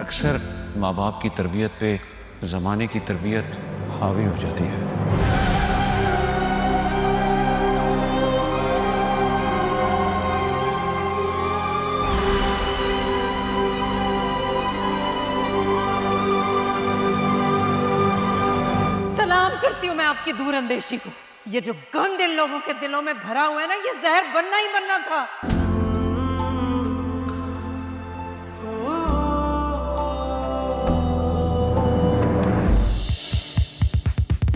अक्सर माँ बाप की तरबियत पे ज़माने की तरबियत हावी हो जाती है। सलाम करती हूँ मैं आपकी दूर अंदेशी को। ये जो गंद इन लोगों के दिलों में भरा हुआ है ना, ये जहर बनना ही बनना था।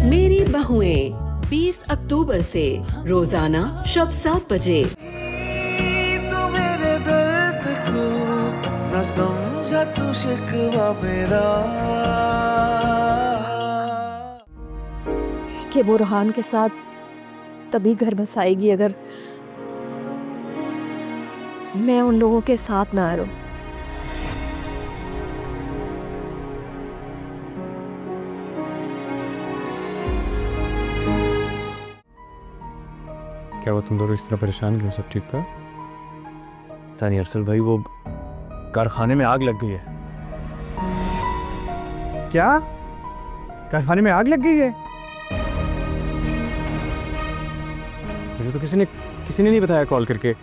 मेरी बहुएं 20 अक्टूबर से रोजाना शब 7 बजे। तू मेरे दर्द को न समझा, तू शिकवा मेरा। कि वो रुहान के साथ तभी घर बसाएगी अगर मैं उन लोगों के साथ ना रहूं। क्या वो तुम दोनों इस तरह परेशान क्यों? सब ठीक था? सानी अरसल भाई, वो कारखाने में आग लग गई है। क्या? कारखाने में आग लग गई है? मुझे तो किसी ने नहीं बताया कॉल करके।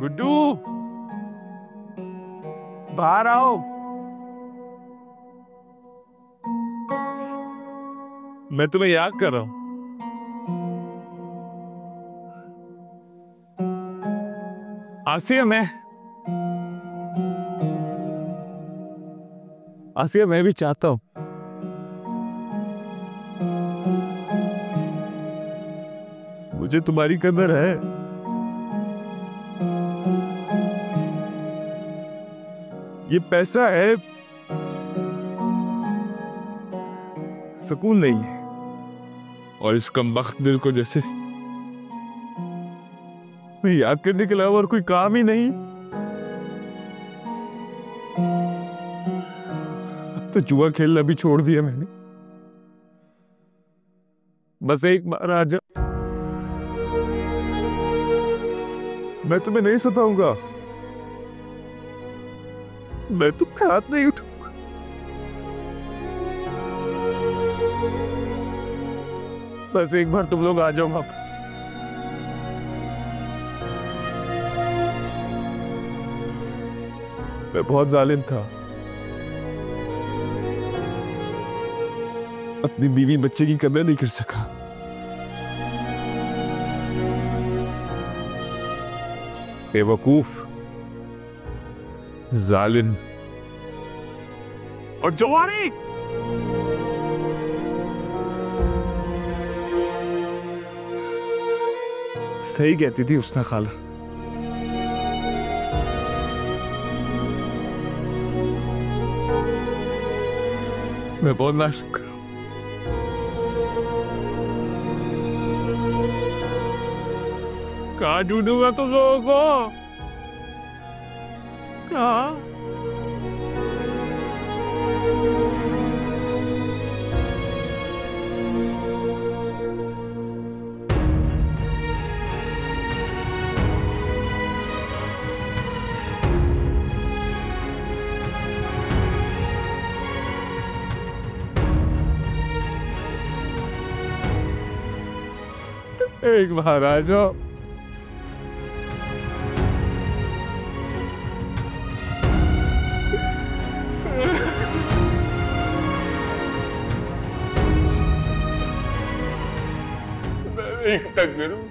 गुड्डू, बाहर आओ। मैं तुम्हें याद कर रहा हूं। आसिया, मैं भी चाहता हूं मुझे तुम्हारी कदर है। ये पैसा है, सुकून नहीं है। और इस कमबख्त दिल को जैसे मैं याद करने के अलावा और कोई काम ही नहीं। तो जुआ खेलना भी छोड़ दिया मैंने। बस एक बार आ जा, मैं तुम्हें नहीं सताऊंगा। मैं तुम पे हाथ नहीं उठाऊंगा। बस एक बार तुम लोग आ जाओ वापस। मैं बहुत जालिम था, अपनी बीवी बच्चे की कदर नहीं कर सका। बेवकूफ, जालिम और जवारी। सही कहती थी उसना खाला। मैं बहुत नाशुक्र हूं। कहाँ ढूंढूंगा तुम लोगों को? कहाँ? एक बार आ जाओ। मैं एक तक करूं।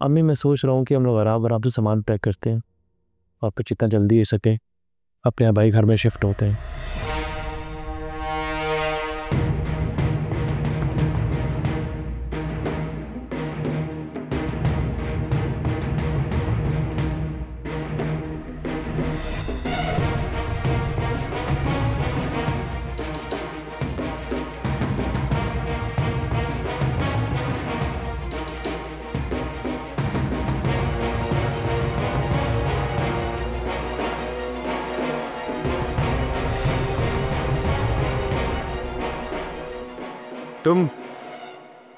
अम्मी, मैं सोच रहा हूँ कि हम लोग आराम आराम से सामान पैक करते हैं और फिर जितना जल्दी हो सके अपने भाई घर में शिफ्ट होते हैं।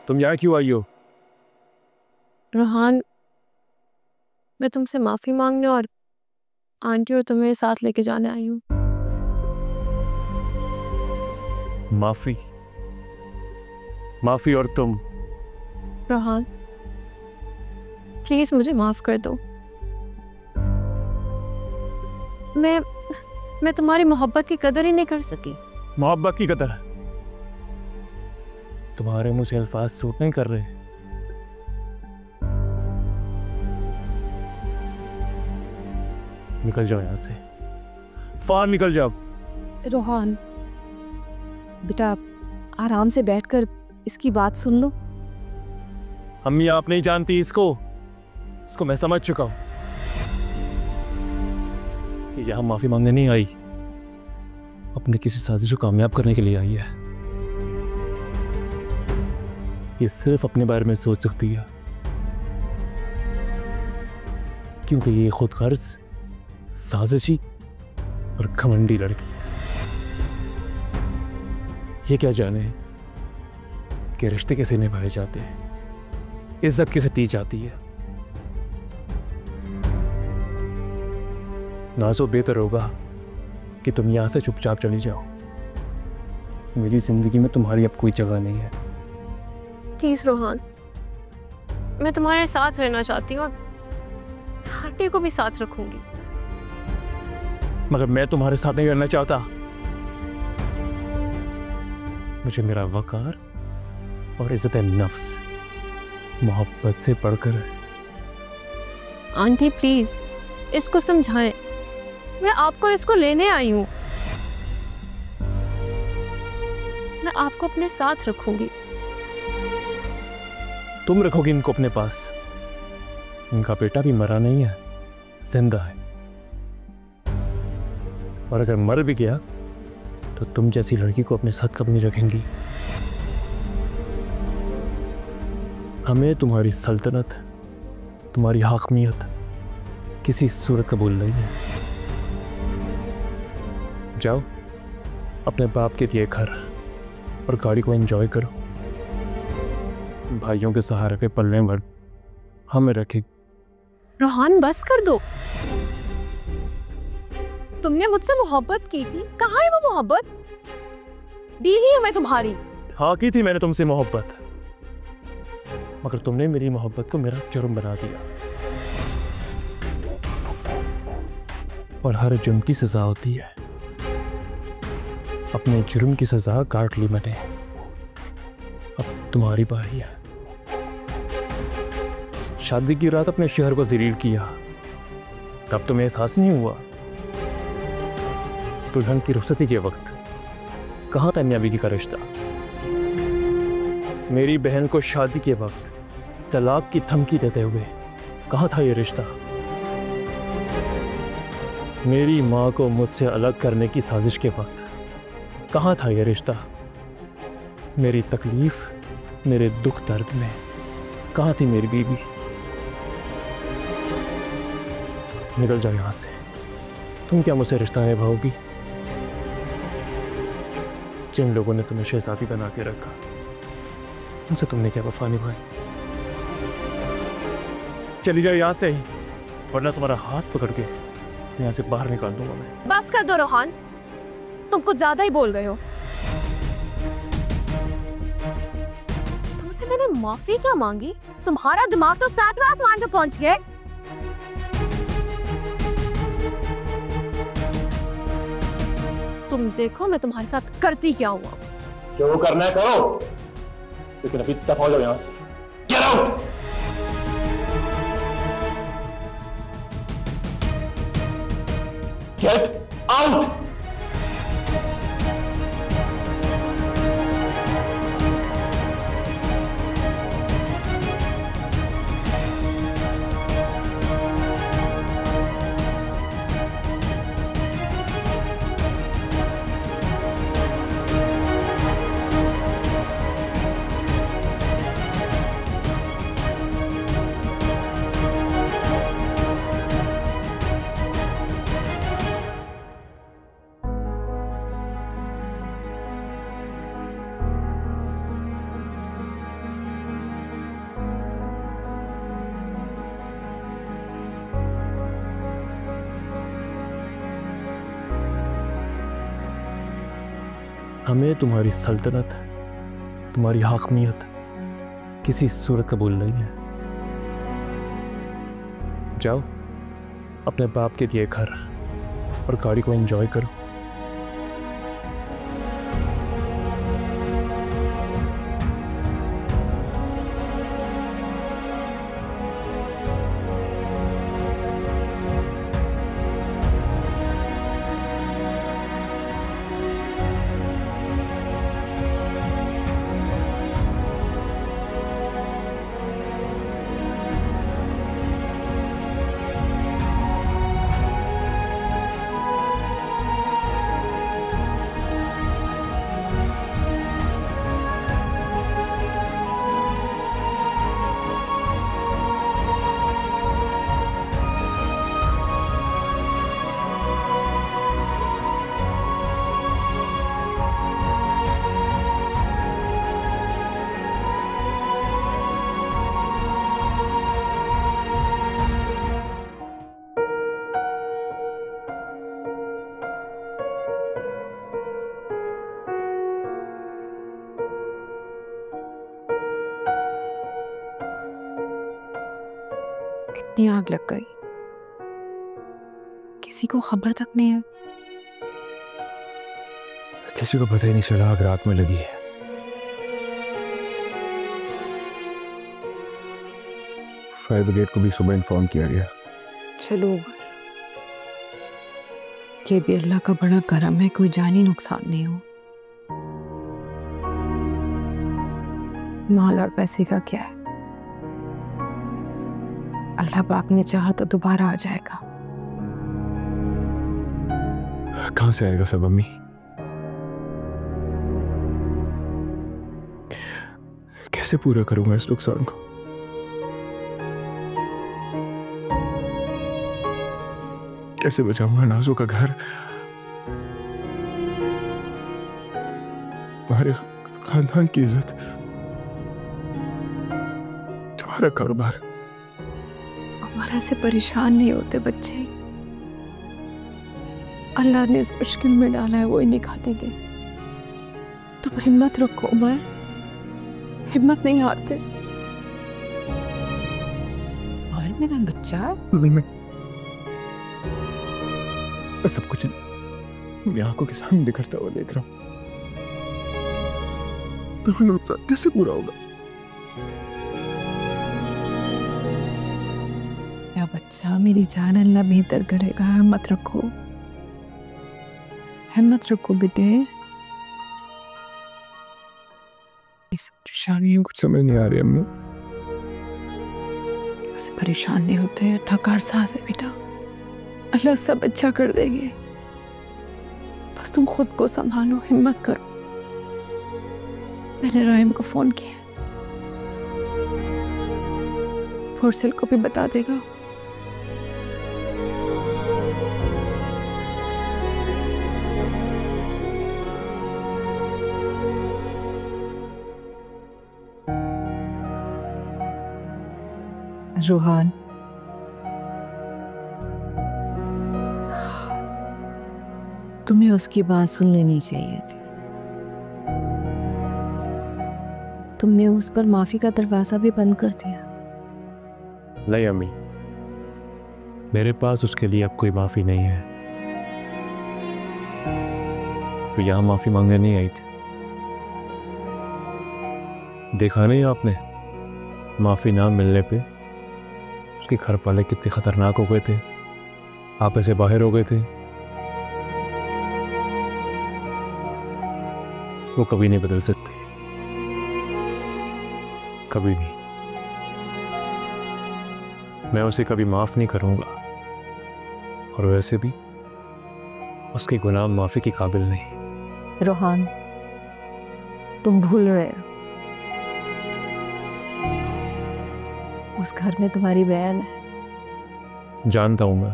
तुम यहाँ क्यों आई हो? रोहान, मैं तुमसे माफी मांगने और आंटी और तुम्हें साथ लेके जाने आई हूँ। माफी और तुम? रोहान, प्लीज मुझे माफ कर दो। मैं तुम्हारी मोहब्बत की कदर ही नहीं कर सकी। मोहब्बत की कदर? तुम्हारे मुंह से अल्फाज सूट नहीं कर रहे। निकल जाओ यहां से, फार निकल जाओ। रोहान बेटा, आराम से बैठकर इसकी बात सुन लो। अम्मी, आप नहीं जानती इसको मैं समझ चुका हूं। ये यहां माफी मांगने नहीं आई, अपने किसी साजिश को कामयाब करने के लिए आई है। ये सिर्फ अपने बारे में सोच सकती है, क्योंकि ये खुदगर्ज, साजिशी और घमंडी लड़की है। ये क्या जाने कि रिश्ते कैसे निभाए जाते हैं, इज्जत कैसे दी जाती है। नाज़ो, बेहतर होगा कि तुम यहां से चुपचाप चली जाओ। मेरी जिंदगी में तुम्हारी अब कोई जगह नहीं है। प्लीज रोहान, मैं तुम्हारे साथ रहना चाहती हूँ, आंटी को भी साथ रखूंगी। मगर मैं तुम्हारे साथ नहीं रहना चाहता। मुझे मेरा वकार और इज्जत नफ्स मोहब्बत से बढ़कर है। आंटी प्लीज इसको समझाएं, मैं आपको इसको लेने आई हूँ। मैं आपको अपने साथ रखूंगी। तुम रखोगी इनको अपने पास? इनका बेटा भी मरा नहीं है, जिंदा है। और अगर मर भी गया तो तुम जैसी लड़की को अपने साथ कब नहीं रखेंगी? हमें तुम्हारी सल्तनत, तुम्हारी हाकमियत किसी सूरत कबूल नहीं है। जाओ अपने बाप के दिए घर और गाड़ी को एंजॉय करो। भाइयों के सहारे पे पलने भर हमें रखे। रोहान बस कर दो। तुमने मुझसे मोहब्बत की थी, कहाँ है वो मोहब्बत? बीवी हूं मैं तुम्हारी। हाँ, की थी मैंने तुमसे मोहब्बत, मगर तुमने मेरी मोहब्बत को मेरा जुर्म बना दिया। और हर जुर्म की सजा होती है। अपने जुर्म की सजा काट ली मैंने, अब तुम्हारी बारी है। शादी की रात अपने शहर को ज़लील किया, तब तुम्हें एहसास नहीं हुआ? दुल्हन की रुखसती के वक्त कहाँ था मियां बीवी का रिश्ता? मेरी बहन को शादी के वक्त तलाक की धमकी देते हुए कहाँ था ये रिश्ता? मेरी माँ को मुझसे अलग करने की साजिश के वक्त कहाँ था ये रिश्ता? मेरी तकलीफ, मेरे दुख दर्द में कहाँ थी मेरी बीवी? निकल जाओ यहाँ से। तुम क्या मुझसे रिश्ता निभाओगी? जिन लोगों ने तुम्हें शहजादी बना के रखा, उनसे तुमने क्या वफा निभाई? चली जाओ यहाँ से, वरना तुम्हारा हाथ पकड़ के यहाँ से बाहर निकाल दूंगा मैं। बस कर दो रोहान, तुम कुछ ज्यादा ही बोल रहे हो। तुमसे मैंने माफी क्या मांगी? तुम्हारा दिमाग तो 7वें आसमान पे पहुंच गया। तुम देखो मैं तुम्हारे साथ करती क्या हुआ। जो करना है करो, लेकिन अभी दफा हो जाओ यहाँ से। Get out! Get out. हमें तुम्हारी सल्तनत, तुम्हारी हाकमियत किसी सूरत कबूल नहीं है। जाओ अपने बाप के दिए घर और गाड़ी को एंजॉय करो। इतनी आग लग गई, किसी को खबर तक नहीं है। किसी को पता ही नहीं चला आग रात में लगी है। फायर ब्रिगेड को भी सुबह इन्फॉर्म किया गया। चलो ये भी अल्लाह का बड़ा करम है, कोई जानी नुकसान नहीं हो। माल और पैसे का क्या है, अल्लाह पाक ने चाहा तो दोबारा आ जाएगा। कहां से आएगा सब अम्मी? कैसे पूरा करूंगा इस नुकसान को? कैसे बचाऊंगा नाजू का घर, तुम्हारे खानदान की इज्जत, तुम्हारा कारोबार? हमारा से परेशान नहीं होते बच्चे, अल्लाह ने इस मुश्किल में डाला है वो ही निकाल देंगे। तुम हिम्मत रखो उमर, हिम्मत नहीं हारते। और मेरा बच्चा मैं सब कुछ मेरी आंखों के सामने बिखरता हुआ देख रहा हूं। तुम्हारा नुकसान कैसे पूरा होगा? या बच्चा, मेरी जान अल्लाह बेहतर करेगा, हिम्मत रखो, हिम्मत रखो बेटे। इस परेशानी कुछ समझ नहीं आ रही अम्मी। ऐसे परेशान नहीं होते, ठकार सांस है बेटा, अल्लाह सब अच्छा कर देंगे। बस तुम खुद को संभालो, हिम्मत करो। मैंने राइम को फोन किया, फोर्सेल को भी बता देगा। रोहान, तुम्हें उसकी बात सुन लेनी चाहिए थी। तुमने उस पर माफी का दरवाजा भी बंद कर दिया। नहीं अम्मी, मेरे पास उसके लिए अब कोई माफी नहीं है। तो यहां माफी मांगने नहीं आई थी। देखा नहीं आपने, माफी ना मिलने पे उसके घर वाले कितने खतरनाक हो गए थे, आप ऐसे बाहर हो गए थे। वो कभी नहीं बदल सकती, कभी नहीं। मैं उसे कभी माफ नहीं करूंगा, और वैसे भी उसके गुनाह माफी के काबिल नहीं। रोहान, तुम भूल रहे हो, उस घर में तुम्हारी बहन है। जानता हूं मैं,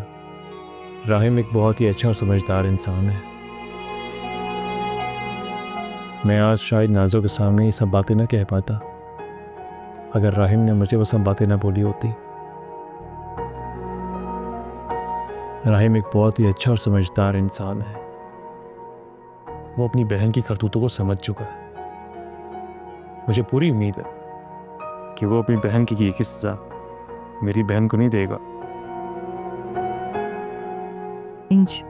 राहिम एक बहुत ही अच्छा और समझदार इंसान है। मैं आज शायद नाज़ो के सामने ये सब बातें ना कह पाता अगर राहिम ने मुझे वो सब बातें ना बोली होती। राहिम एक बहुत ही अच्छा और समझदार इंसान है। वो अपनी बहन की करतूतों को समझ चुका है। मुझे पूरी उम्मीद है कि वो अपनी बहन की एक ही सजा मेरी बहन को नहीं देगा। इंच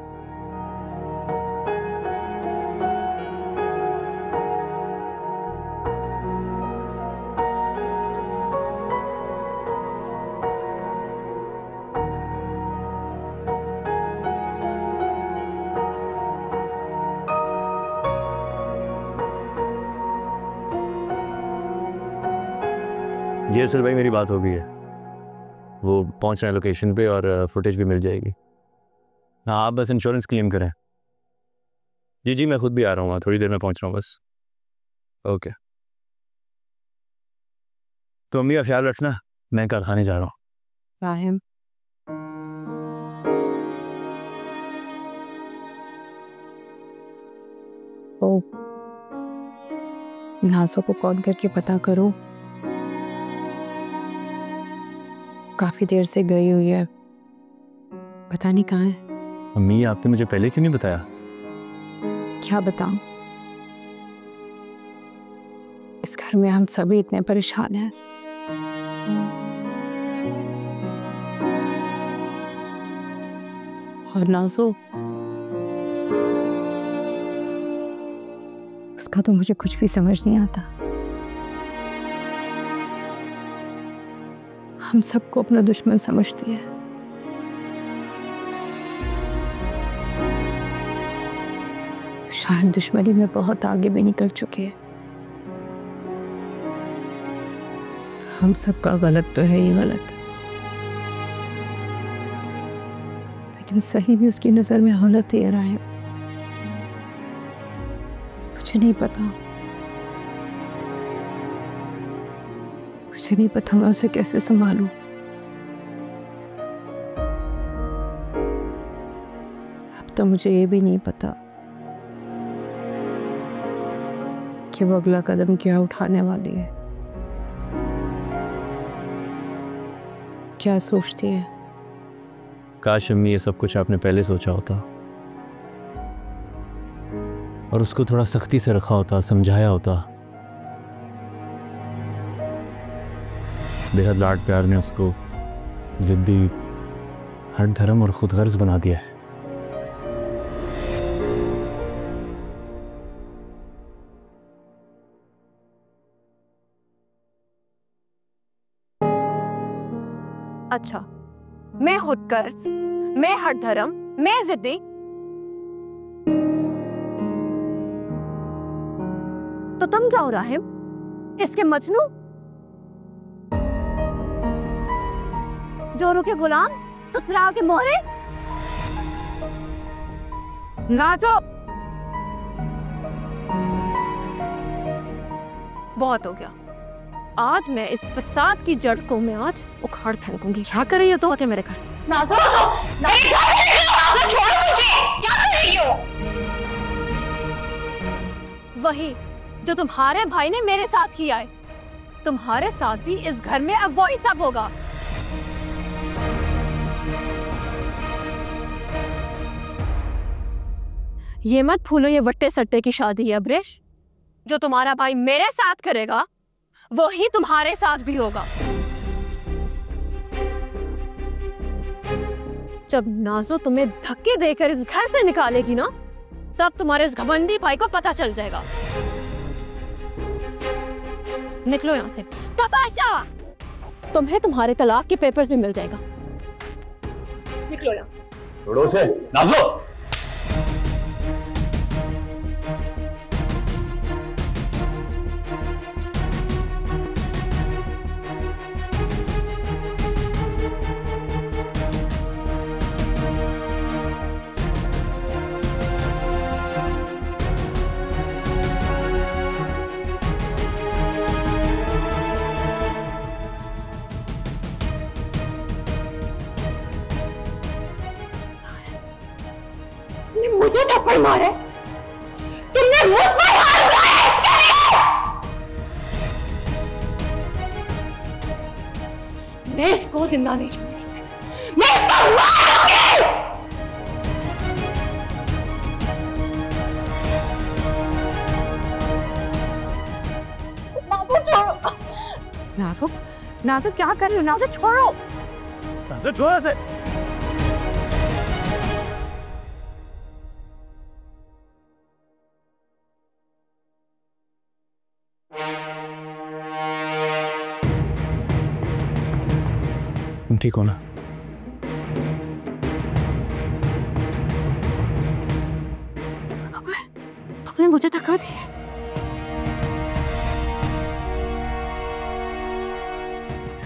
जी अरशद भाई, मेरी बात हो गई है, वो पहुंच रहे हैं लोकेशन पे और फुटेज भी मिल जाएगी। हाँ, आप बस इंश्योरेंस क्लेम करें। जी जी, मैं खुद भी आ रहा हूँ, थोड़ी देर में पहुंच रहा हूँ बस। ओके, तो अम्मी का ख्याल रखना, मैं कारखाने जा रहा हूँ। राहिम, ओ नाज़ो को कॉल करके पता करो, काफी देर से गई हुई है, पता नहीं कहाँ है। अम्मी, आपने मुझे पहले क्यों नहीं बताया? क्या बताऊं, इस घर में हम सभी इतने परेशान हैं। और नाज़ो, उसका तो मुझे कुछ भी समझ नहीं आता। हम सबको अपना दुश्मन समझती है। शायद दुश्मनी में बहुत आगे भी निकल चुके हैं। हम सबका गलत तो है ही गलत, लेकिन सही भी उसकी नजर में हालत ही रहा है। मुझे नहीं पता, मुझे नहीं पता मैं उसे कैसे संभालूं। अब तो मुझे ये भी नहीं पता कि वो अगला कदम क्या उठाने वाली है, क्या सोचती है। काश अम्मी ये सब कुछ आपने पहले सोचा होता और उसको थोड़ा सख्ती से रखा होता, समझाया होता। बेहद लाड प्यार ने उसको जिद्दी, हट धर्म और खुदगर्ज बना दिया है। अच्छा, मैं खुदगर्ज, मैं हट धर्म, मैं जिद्दी। तो तुम जाओ राहिम, इसके मजनू, जोरों के गुलाम, ससुराल के मोहरे। नाज़ो, बहुत हो गया। आज मैं इस फसाद की जड़ को मैं आज उखाड़ फेंकूंगी। क्या कर रही हो तो मेरे घर से? नाज़ो, नाज़ो, छोड़ो मुझे, क्या कर रही हो? वही जो तुम्हारे भाई ने मेरे साथ किया है, तुम्हारे साथ भी इस घर में अब वही सब होगा। ये मत भूलो, ये वट्टे सट्टे की शादी है अब्रेश। जो तुम्हारा भाई मेरे साथ करेगा वो ही तुम्हारे साथ भी होगा। जब नाज़ो तुम्हें धक्के देकर इस घर से निकालेगी ना, तब तुम्हारे इस घमंडी भाई को पता चल जाएगा। निकलो यहां से। तुम्हें तुम्हारे तलाक के पेपर्स भी मिल जाएगा। निकलो यहां से। छोड़ो उसे, पर मारे, तुमने मुझ पर हाथ उठाया इसके लिए। मैं इसको जिंदा नहीं छोड़ूंगी, मैं इसको मारूंगी। छोड़ो। नाजुक, नाजुक क्या कर रही हो? नाजुक छोड़ो, नाजुक छोड़ो ऐसे। तुम ठीक हो ना? तुमने मुझे धक्का दिया।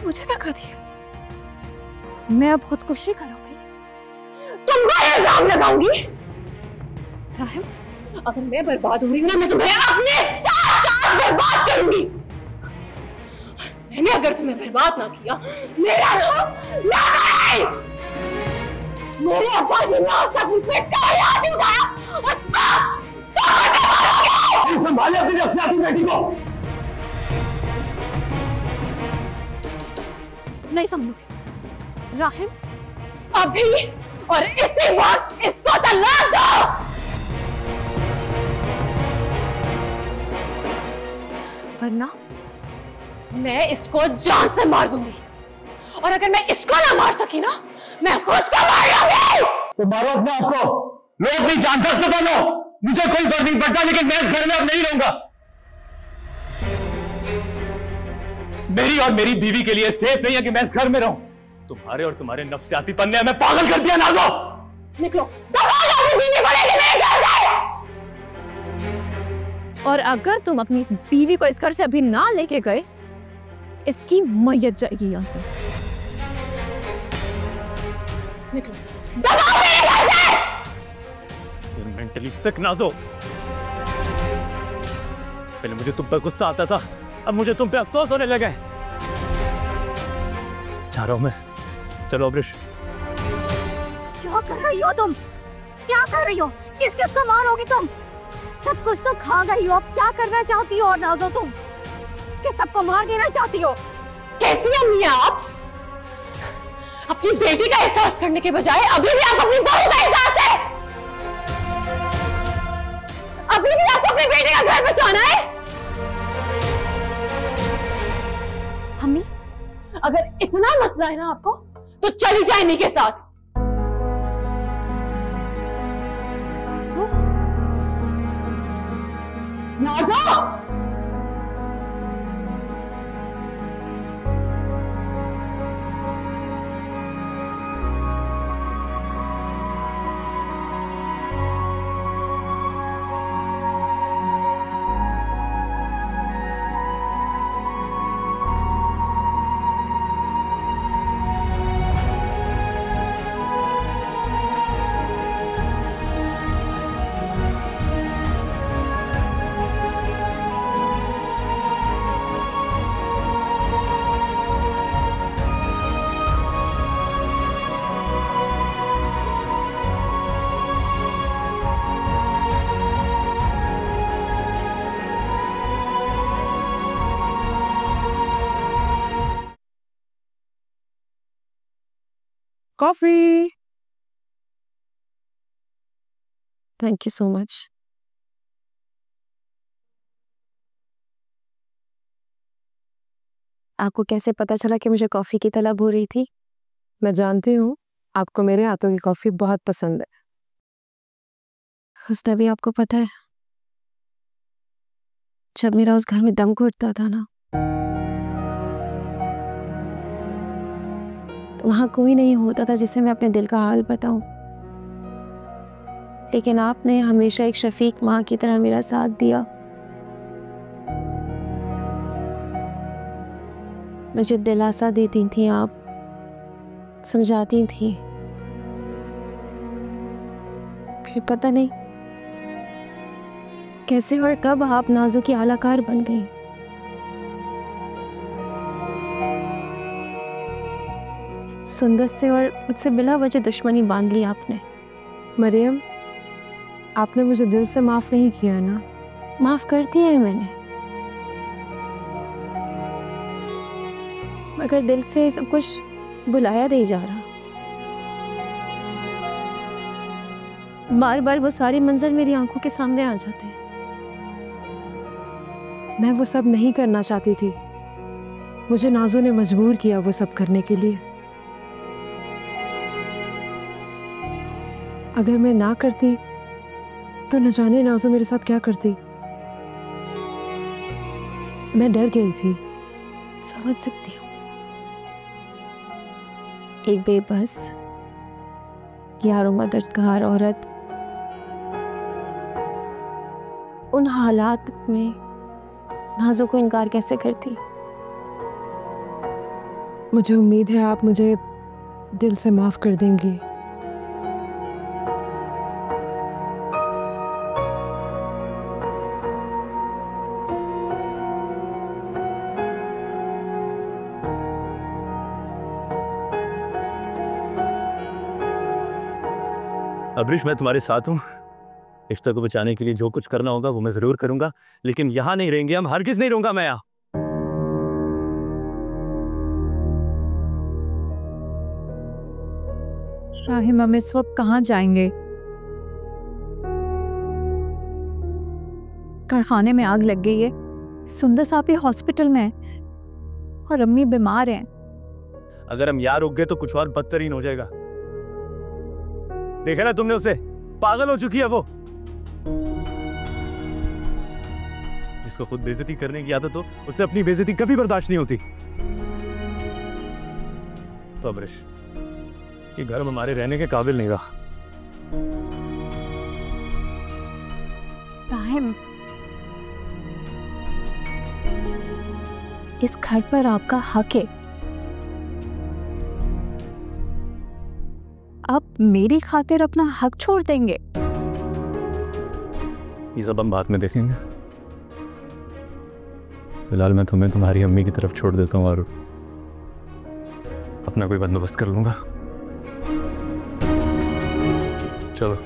मुझे धक्का दिया। मैं अब खुदकुशी करूंगी, तुम पर इल्जाम लगाऊंगी। राहिम, अगर मैं बर्बाद हो रही हूं ना, मैं तुम्हें अपने साथ साथ बर्बाद करूंगी। मैंने अगर तुम्हें बर्बाद ना किया, मेरा नाम नहीं। मेरे अब्बास ने आज तक मुझसे कोई हाथ नहीं उठाया और तुम मुझे मारोगे। संभाले अपनी नफसियाती बेटी को। नहीं समझोगे राहिम, अभी और इसी वक्त इसको तलाक दो, वरना मैं इसको जान से मार दूंगी। और अगर मैं इसको ना मार सकी ना, मैं खुद को मार लूंगी। तो मारो अपने आप को, लो अपनी जान, दस दफा लो। मुझे कोई फर्क नहीं पड़ता, लेकिन मैं इस घर में अब नहीं रहूंगा। मेरी और मेरी बीवी के लिए सेफ नहीं है कि मैं इस घर में रहूं। तुम्हारे और तुम्हारे नफ्सियातीपन ने हमें पागल कर दिया। नाज़ो, निकलो, अपनी बीवी को लेकर मेरे घर से। और अगर तुम अपनी इस बीवी को इस घर से अभी ना लेके गए, इसकी मैयत जाएगी यहां से। निकलो, दफा मेरे घर से। मेंटली सिक नाज़ो। पहले मुझे तुम पर गुस्सा आता था, अब मुझे तुम पे अफसोस होने लगा है। जा रहा हूं मैं। चलो अब्रिश। क्या कर रही हो तुम? क्या कर रही हो? किस किस को मारोगी तुम? सब कुछ तो खा गई हो, अब क्या करना चाहती हो? और नाज़ो तुम कि सबको मार देना चाहती हो? कैसी अम्मी आप? अपनी बेटी का एहसास करने के बजाय अभी भी आपको अपनी बहू का एहसास है। अभी भी आपको अपनी बेटी का घर बचाना है। अम्मी, अगर इतना मसला है ना आपको, तो चली जाए इन्हीं के साथ। नाज़ो, coffee. Thank you so much. आपको कैसे पता चला कि मुझे कॉफी की तलब हो रही थी? मैं जानती हूँ आपको मेरे हाथों की कॉफी बहुत पसंद है। उसने भी आपको पता है, जब मेरा उस घर में दम घुटता था ना, वहां कोई नहीं होता था जिसे मैं अपने दिल का हाल बताऊं। लेकिन आपने हमेशा एक शफीक माँ की तरह मेरा साथ दिया। मुझे दिलासा देती थी आप, समझाती थी। फिर पता नहीं कैसे और कब आप नाज़ो की आलाकार बन गई। सुंदर से और मुझसे बिला वजह दुश्मनी बांध ली आपने। मरियम, आपने मुझे दिल से माफ नहीं किया ना? माफ कर दिया है मैंने, मगर दिल से सब कुछ बुलाया नहीं जा रहा। बार बार वो सारे मंजर मेरी आंखों के सामने आ जाते हैं। मैं वो सब नहीं करना चाहती थी, मुझे नाज़ो ने मजबूर किया वो सब करने के लिए। अगर मैं ना करती तो न जाने नाज़ो मेरे साथ क्या करती। मैं डर गई थी। समझ सकती हूँ, एक बेबस यारो मददगार औरत उन हालात में नाज़ो को इनकार कैसे करती। मुझे उम्मीद है आप मुझे दिल से माफ कर देंगी। अब्रिश, मैं तुम्हारे साथ हूँ। रिश्ते को बचाने के लिए जो कुछ करना होगा वो मैं जरूर करूंगा, लेकिन यहाँ नहीं रहेंगे हम, हरगिज नहीं रहूंगा मैं यहाँ। शाहिम, हम इस वक्त कहाँ जाएंगे? कारखाने में आग लग गई है, सुंदर साहब भी हॉस्पिटल में है और अम्मी बीमार हैं। अगर हम यहाँ रुक गए तो कुछ और बदतरीन हो जाएगा। देखा ना तुमने उसे, पागल हो चुकी है वो। जिसको खुद बेइज्जती करने की आदत हो उससे अपनी बेइज्जती कभी बर्दाश्त नहीं होती। तो अब्रिश, ये घर हमारे रहने के काबिल नहीं रहा। शाहिम, इस घर पर आपका हक है। आप मेरी खातिर अपना हक छोड़ देंगे? ये सब हम बाद में देखेंगे। फिलहाल मैं तुम्हें तुम्हारी अम्मी की तरफ छोड़ देता हूँ और अपना कोई बंदोबस्त कर लूंगा। चलो।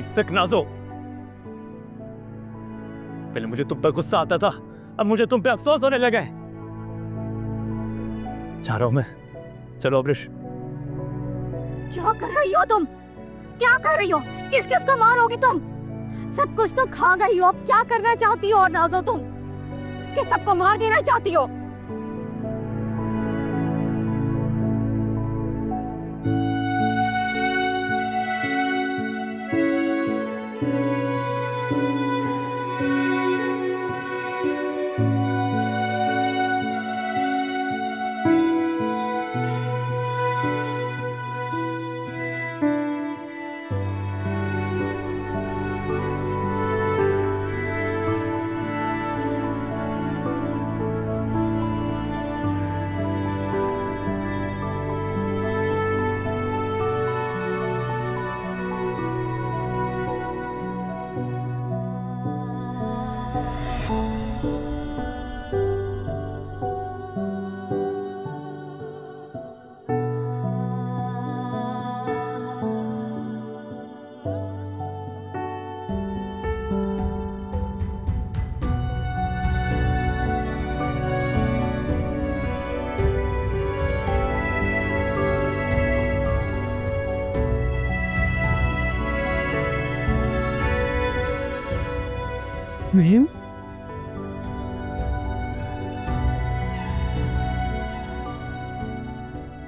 सिक नाज़ो, पहले मुझे तुम पर गुस्सा आता था, अब मुझे तुम पे अफसोस होने लगा है। जा रहा हूं मैं। चलो अब्रिश। क्या कर रही हो तुम? क्या कर रही हो? किस किस को मारोगी तुम? सब कुछ तो खा गई हो, अब क्या करना चाहती हो और नाज़ो तुम? कि सबको मार देना चाहती हो?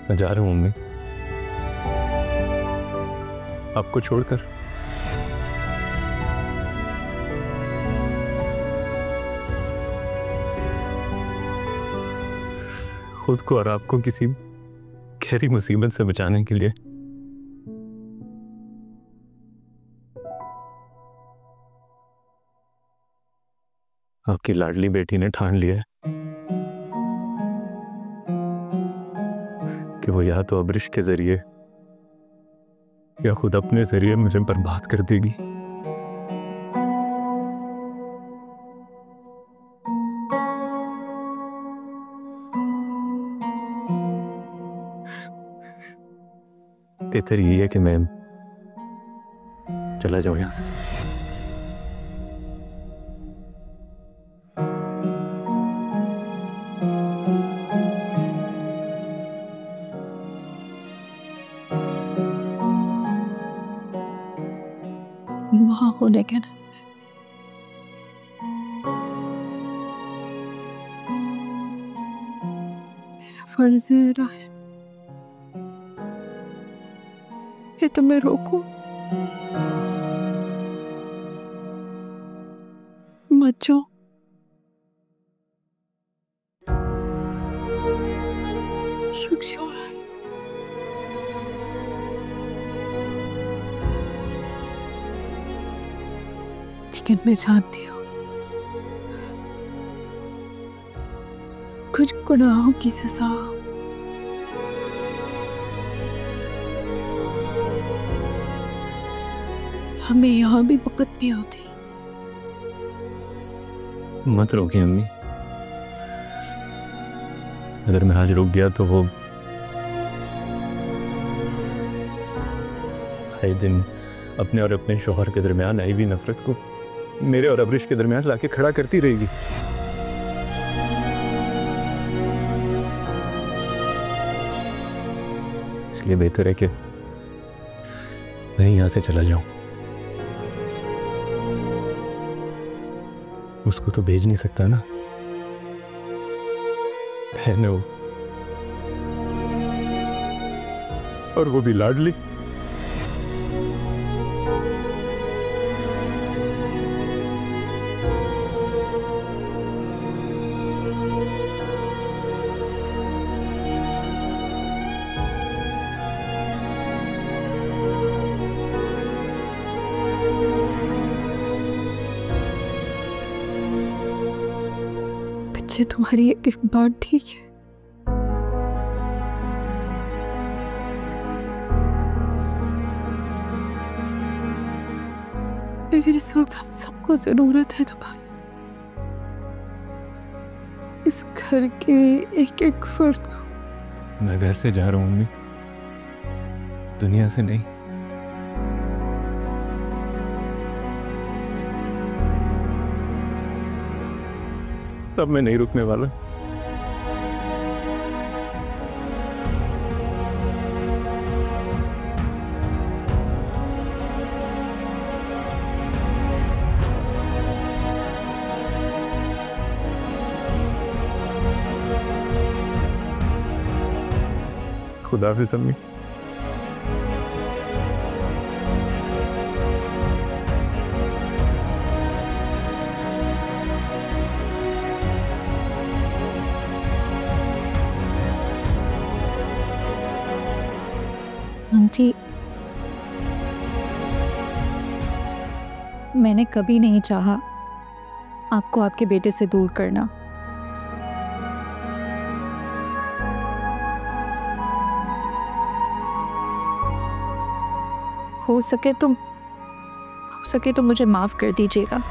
मैं जा रहा हूँ मम्मी, आपको छोड़कर। खुद को और आपको किसी गहरी मुसीबत से बचाने के लिए आपकी लाडली बेटी ने ठान लिया है कि वो या तो अब्रिश के जरिए या खुद अपने जरिए मुझे बर्बाद कर देगी। बेहतर यही है कि मैं चला जाऊं यहां से। वहां होने के ना मेरा फर्ज है राय, ये तुम्हें रोको मत जाओ। शुक्रिया। लेकिन मैं जानती हूँ कुछ गुनाहों की सजा हमें यहाँ भी भुगतनी होती। मत रोकिए अम्मी, अगर मैं आज रुक गया तो वो आए दिन अपने और अपने शौहर के दरमियान आई भी नफरत को मेरे और अब्रिश के दरमियान लाके खड़ा करती रहेगी। इसलिए बेहतर है कि मैं यहां से चला जाऊं। उसको तो भेज नहीं सकता ना, बहन है वो, और वो भी लाडली। तुम्हारी एक बात ठीक है, लेकिन इस वक्त हम सबको जरूरत है तुम्हारी, इस घर के एक एक फर्द को। मैं घर से जा रहा हूं मम्मी, दुनिया से नहीं। अब मैं नहीं रुकने वाला। खुदा हाफिज़ अम्मी। आंटी, मैंने कभी नहीं चाहा आपको आपके बेटे से दूर करना। हो सके तो मुझे माफ कर दीजिएगा।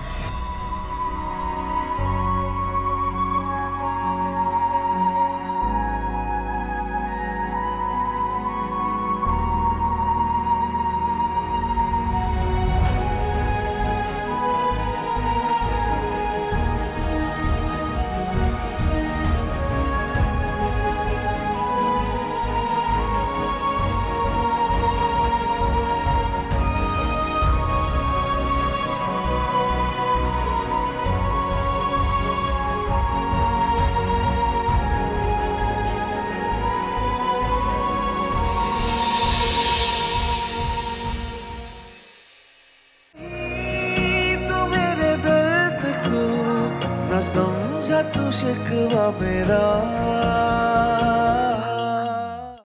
शिकवा मेरा।